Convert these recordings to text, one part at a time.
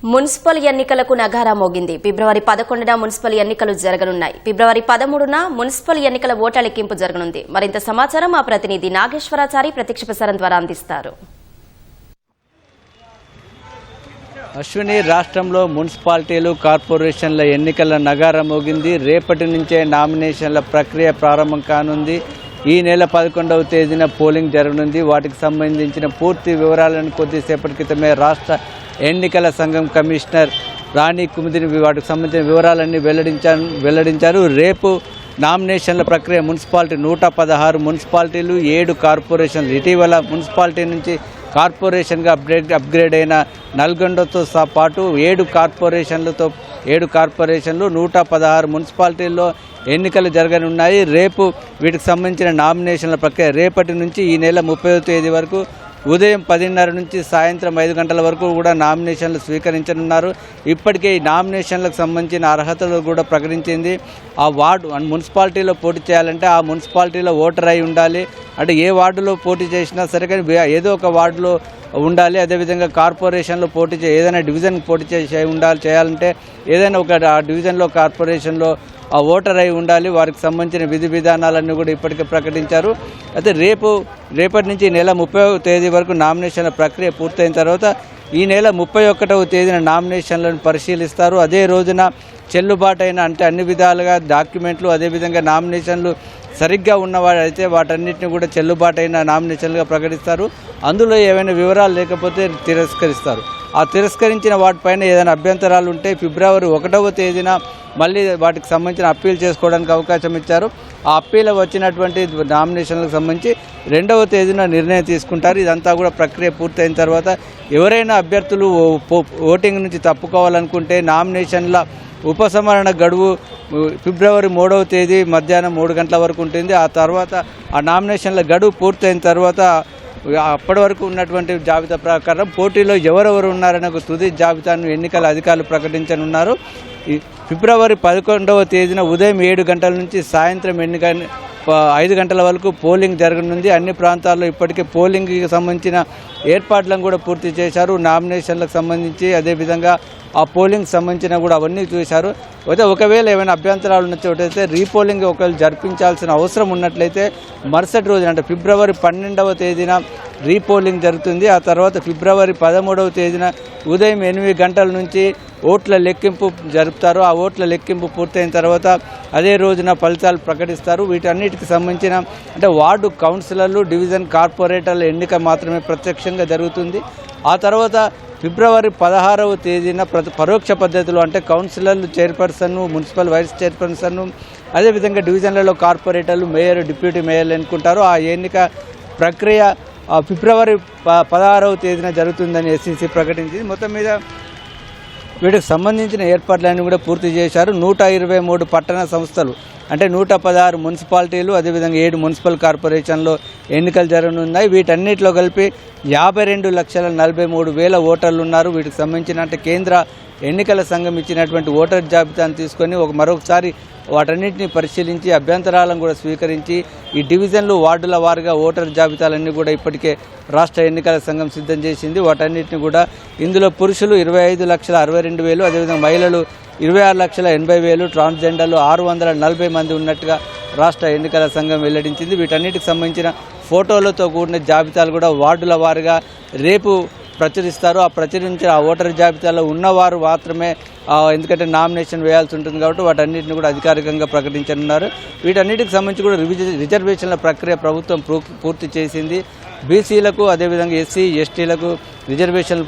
Municipal ఎన్నికలకు నగారా మోగింది. ఫిబ్రవరి 11న municipal ఎన్నికలు జరగనున్నాయి. ఫిబ్రవరి 13న మున్సిపల్ ఎన్నికల ఓట్ల లెక్కింపు జరగనుంది. మరింత సమాచారం మా ప్రతినిధి నాగేశ్వరాచారి ప్రత్యక్ష ప్రసారం ద్వారా అందిస్తారు. అశ్విని, రాష్ట్రంలో మున్సిపాలిటీలు కార్పొరేషన్ల ఎన్నికల నగారా మోగింది. రేపటి నుంచే నామినేషన్ల ప్రక్రియ ప్రారంభం కానుంది. ఈ నెల 11వ తేదీన పోలింగ్ జరగనుంది. వాటికి సంబంధించిన పూర్తి వివరాలను కొద్దిసేపటి క్రితమే రాష్ట్ర ఎన్నికల సంఘం కమిషనర్ రాణి కుముదిని వాటికి సంబంధించిన వివరాలన్నీ వెల్లడించారు. రేపు నామినేషన్ల ప్రక్రియ మున్సిపాలిటీ 116 మున్సిపాలిటీలు 7 కార్పొరేషన్లు, ఇటీవల మున్సిపాలిటీ నుంచి కార్పొరేషన్గా అప్గ్రేడ్ అయిన నల్గొండతో పాటు 7 కార్పొరేషన్లు 116 మున్సిపాలిటీల్లో ఎన్నికలు జరగనున్నాయి. రేపు వీటికి సంబంధించిన నామినేషన్ల ప్రక్రియ రేపటి నుంచి ఈ నెల 30వ తేదీ వరకు ఉదయం 10:30 నుంచి సాయంత్రం 5 గంటల వరకు కూడా నామినేషన్లు స్వీకరించనున్నారు. ఇప్పటికే ఈ నామినేషన్లకు సంబంధించిన అర్హతలు కూడా ప్రకటించింది. ఆ వార్డు మున్సిపాలిటీలో పోటీ చేయాలంటే ఆ మున్సిపాలిటీలో ఓటర్ అయి ఉండాలి. అంటే ఏ వార్డులో పోటీ చేసినా సరే కానీ ఏదో ఒక వార్డులో ఉండాలి. అదేవిధంగా కార్పొరేషన్లో ఏదైనా డివిజన్కి పోటీ చేయాలంటే ఏదైనా ఒక డివిజన్లో కార్పొరేషన్లో ఆ ఓటర్ అయి ఉండాలి. వారికి సంబంధించిన విధి విధానాలన్నీ కూడా ఇప్పటికే ప్రకటించారు. అయితే రేపటి నుంచి ఈ నెల 30వ తేదీ వరకు నామినేషన్ల ప్రక్రియ పూర్తయిన తర్వాత ఈ నెల 31వ తేదీన నామినేషన్లను పరిశీలిస్తారు. అదే రోజున చెల్లుబాటైన అంటే అన్ని విధాలుగా డాక్యుమెంట్లు అదేవిధంగా నామినేషన్లు సరిగ్గా ఉన్నవాడైతే వాటన్నిటిని కూడా చెల్లుబాటైన నామినేషన్లుగా ప్రకటిస్తారు. అందులో ఏవైనా వివరాలు లేకపోతే తిరస్కరిస్తారు. ఆ తిరస్కరించిన వాటిపైన ఏదైనా అభ్యంతరాలు ఉంటే ఫిబ్రవరి 1వ తేదీన మళ్ళీ వాటికి సంబంధించిన అప్పీల్ చేసుకోవడానికి అవకాశం ఇచ్చారు. ఆ అప్పీల్ వచ్చినటువంటి నామినేషన్లకు సంబంధించి 2వ తేదీన నిర్ణయం తీసుకుంటారు. ఇదంతా కూడా ప్రక్రియ పూర్తయిన తర్వాత ఎవరైనా అభ్యర్థులు ఓటింగ్ నుంచి తప్పుకోవాలనుకుంటే నామినేషన్ల ఉపసంహరణ గడువు ఫిబ్రవరి 3వ తేదీ మధ్యాహ్నం 3 గంటల వరకు ఉంటుంది. ఆ తర్వాత ఆ నామినేషన్ల గడువు పూర్తయిన తర్వాత అప్పటి వరకు ఉన్నటువంటి జాబితా ప్రకారం పోటీలో ఎవరెవరు ఉన్నారనే ఒక తుది జాబితాను ఎన్నికల అధికారులు ప్రకటించనున్నారు. ఫిబ్రవరి 11వ తేదీన ఉదయం 7 గంటల నుంచి సాయంత్రం 5 గంటల వరకు పోలింగ్ జరగనుంది. అన్ని ప్రాంతాల్లో ఇప్పటికే పోలింగ్కి సంబంధించిన ఏర్పాట్లను కూడా పూర్తి చేశారు. నామినేషన్లకు సంబంధించి అదేవిధంగా ఆ పోలింగ్ సంబంధించిన కూడా అవన్నీ చూశారు. అయితే ఒకవేళ ఏమైనా అభ్యంతరాలు ఉన్నట్టయితే రీపోలింగ్ ఒకవేళ జరిపించాల్సిన అవసరం ఉన్నట్లయితే మరుసటి రోజున అంటే ఫిబ్రవరి 12వ తేదీన రీపోలింగ్ జరుగుతుంది. ఆ తర్వాత ఫిబ్రవరి 13వ తేదీన ఉదయం 8 గంటల నుంచి ఓట్ల లెక్కింపు జరుపుతారు. ఆ ఓట్ల లెక్కింపు పూర్తయిన తర్వాత అదే రోజున ఫలితాలు ప్రకటిస్తారు. వీటన్నిటికి సంబంధించిన అంటే వార్డు కౌన్సిలర్లు డివిజన్ కార్పొరేటర్ల ఎన్నిక మాత్రమే ప్రత్యక్షంగా జరుగుతుంది. ఆ తర్వాత ఫిబ్రవరి 16వ తేదీన పరోక్ష పద్ధతిలో అంటే కౌన్సిలర్లు చైర్పర్సన్, మున్సిపల్ వైస్ చైర్పర్సన్ అదేవిధంగా డివిజన్లలో కార్పొరేటర్లు, మేయర్, డిప్యూటీ మేయర్లు ఎన్నుకుంటారు. ఆ ఎన్నిక ప్రక్రియ ఫిబ్రవరి 16వ తేదీన జరుగుతుందని ఎస్సీసీ ప్రకటించింది. మొత్తం మీద వీటికి సంబంధించిన ఏర్పాట్లన్నీ కూడా పూర్తి చేశారు. 123 పట్టణ సంస్థలు అంటే 116 మున్సిపాలిటీలు అదేవిధంగా 7 మున్సిపల్ కార్పొరేషన్లో ఎన్నికలు జరగనున్నాయి. వీటన్నిటిలో కలిపి 52,43,000 ఓటర్లు ఉన్నారు. వీటికి సంబంధించిన అంటే కేంద్ర ఎన్నికల సంఘం ఇచ్చినటువంటి ఓటర్ జాబితాను తీసుకొని మరొకసారి వాటన్నిటిని పరిశీలించి అభ్యంతరాలను కూడా స్వీకరించి ఈ డివిజన్లు వార్డుల వారుగా ఓటర్ జాబితాలన్నీ కూడా ఇప్పటికే రాష్ట్ర ఎన్నికల సంఘం సిద్ధం చేసింది. వాటన్నిటిని కూడా ఇందులో పురుషులు 25,62,000 అదేవిధంగా మహిళలు 26,80,000 ట్రాన్స్జెండర్లు 640 మంది ఉన్నట్టుగా రాష్ట్ర ఎన్నికల సంఘం వెల్లడించింది. వీటన్నిటికి సంబంధించిన ఫోటోలతో కూడిన జాబితాలు కూడా వార్డుల వారుగా రేపు ప్రచురిస్తారు. ఆ ప్రచురించిన ఆ ఓటర్ జాబితాలో ఉన్నవారు మాత్రమే ఎందుకంటే నామినేషన్ వేయాల్సి ఉంటుంది కాబట్టి వాటన్నిటిని కూడా అధికారికంగా ప్రకటించనున్నారు. వీటన్నిటికి సంబంధించి కూడా రిజర్వేషన్ల ప్రక్రియ ప్రభుత్వం పూర్తి చేసింది. బీసీలకు అదేవిధంగా ఎస్సీ ఎస్టీలకు రిజర్వేషన్లు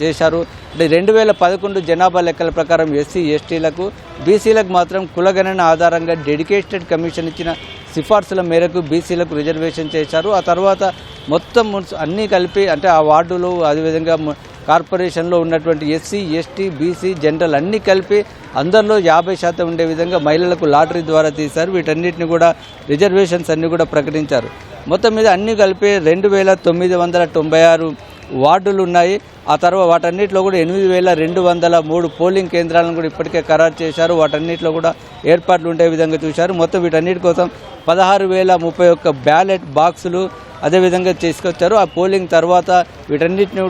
చేశారు. అంటే 2011 జనాభా లెక్కల ప్రకారం ఎస్సీ ఎస్టీలకు, బీసీలకు మాత్రం కులగణన ఆధారంగా డెడికేటెడ్ కమిషన్ ఇచ్చిన సిఫార్సుల మేరకు బీసీలకు రిజర్వేషన్ చేశారు. ఆ తర్వాత మొత్తం అన్నీ కలిపి అంటే ఆ వార్డులు అదేవిధంగా కార్పొరేషన్లో ఉన్నటువంటి ఎస్సీ ఎస్టీ బీసీ జనరల్ అన్నీ కలిపి అందరిలో 50% ఉండే విధంగా మహిళలకు లాటరీ ద్వారా తీశారు. వీటన్నిటిని కూడా రిజర్వేషన్స్ అన్నీ కూడా ప్రకటించారు. మొత్తం మీద అన్నీ కలిపి 2,996 వార్డులు ఉన్నాయి. ఆ తర్వాత వాటన్నిటిలో కూడా 8,203 పోలింగ్ కేంద్రాలను కూడా ఇప్పటికే ఖరారు చేశారు. వాటన్నిటిలో కూడా ఏర్పాట్లు ఉండే విధంగా చూశారు. మొత్తం వీటన్నిటి కోసం 16,031 బ్యాలెట్ బాక్సులు అదేవిధంగా తీసుకొచ్చారు. ఆ పోలింగ్ తర్వాత వీటన్నిటిని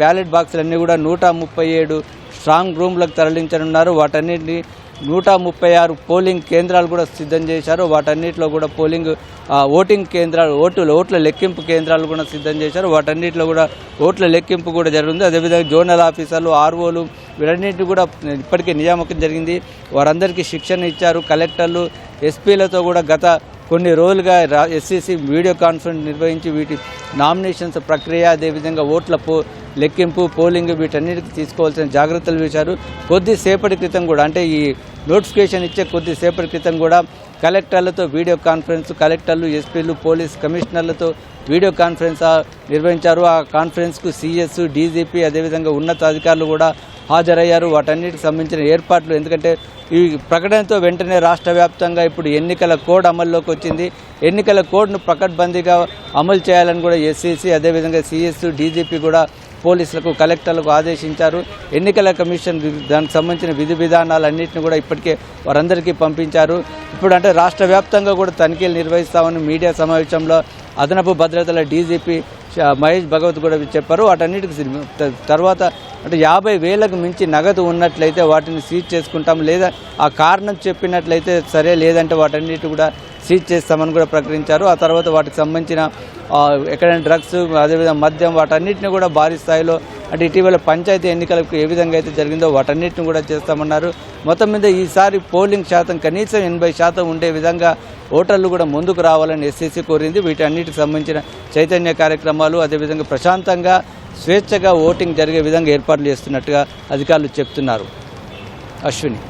బ్యాలెట్ బాక్సులన్నీ కూడా 137 స్ట్రాంగ్ రూమ్లకు తరలించనున్నారు. వాటన్నిటిని 136 పోలింగ్ కేంద్రాలు కూడా సిద్ధం చేశారు. వాటన్నిటిలో కూడా ఓటింగ్ కేంద్రాలు ఓట్ల లెక్కింపు కేంద్రాలు కూడా సిద్ధం చేశారు. వాటన్నిటిలో కూడా ఓట్ల లెక్కింపు కూడా జరుగుతుంది. అదేవిధంగా జోనల్ ఆఫీసర్లు, ఆర్ఓలు వీటన్నిటిని కూడా ఇప్పటికే నియామకం జరిగింది. వారందరికీ శిక్షణ ఇచ్చారు. కలెక్టర్లు, ఎస్పీలతో కూడా గత కొన్ని రోజులుగా ఎస్సీసీ వీడియో కాన్ఫరెన్స్ నిర్వహించి వీటి నామినేషన్స్ ప్రక్రియ అదేవిధంగా ఓట్ల లెక్కింపు, పోలింగ్ వీటన్నిటికీ తీసుకోవాల్సిన జాగ్రత్తలు వేశారు. కొద్దిసేపటి క్రితం కూడా అంటే ఈ నోటిఫికేషన్ ఇచ్చే కొద్దిసేపటి క్రితం కూడా కలెక్టర్లతో వీడియో కాన్ఫరెన్స్, కలెక్టర్లు, ఎస్పీలు, పోలీస్ కమిషనర్లతో వీడియో కాన్ఫరెన్స్ నిర్వహించారు. ఆ కాన్ఫరెన్స్కు సీఎస్, డీజీపీ అదేవిధంగా ఉన్నతాధికారులు కూడా హాజరయ్యారు. వాటన్నిటికి సంబంధించిన ఏర్పాట్లు, ఎందుకంటే ఈ ప్రకటనతో వెంటనే రాష్ట్ర వ్యాప్తంగా ఇప్పుడు ఎన్నికల కోడ్ అమల్లోకి వచ్చింది. ఎన్నికల కోడ్ను పకడ్బందీగా అమలు చేయాలని కూడా ఎస్సీసీ అదేవిధంగా సీఎస్, డీజీపీ కూడా పోలీసులకు, కలెక్టర్లకు ఆదేశించారు. ఎన్నికల కమిషన్ దానికి సంబంధించిన విధి విధానాలన్నింటినీ కూడా ఇప్పటికే వారందరికీ పంపించారు. ఇప్పుడు అంటే రాష్ట్ర వ్యాప్తంగా కూడా తనిఖీలు నిర్వహిస్తామని మీడియా సమావేశంలో అదనపు భద్రతల డీజీపీ మహేష్ భగవత్ కూడా చెప్పారు. వాటన్నిటికి తర్వాత అంటే 50,000కు మించి నగదు ఉన్నట్లయితే వాటిని సీజ్ చేసుకుంటాం, లేదా ఆ కారణం చెప్పినట్లయితే సరే, లేదంటే వాటన్నిటి కూడా సీజ్ చేస్తామని కూడా ప్రకటించారు. ఆ తర్వాత వాటికి సంబంధించిన ఎక్కడైనా డ్రగ్స్ అదేవిధంగా మద్యం వాటన్నిటిని కూడా భారీ స్థాయిలో అంటే ఇటీవల పంచాయతీ ఎన్నికలకు ఏ విధంగా అయితే జరిగిందో వాటన్నిటిని కూడా చేస్తామన్నారు. మొత్తం మీద ఈసారి పోలింగ్ శాతం కనీసం 80% ఉండే విధంగా ఓటర్లు కూడా ముందుకు రావాలని ఎస్సీసీ కోరింది. వీటన్నిటికి సంబంధించిన చైతన్య కార్యక్రమాలు అదేవిధంగా ప్రశాంతంగా స్వేచ్ఛగా ఓటింగ్ జరిగే విధంగా ఏర్పాట్లు చేస్తున్నట్టుగా అధికారులు చెప్తున్నారు. అశ్విని.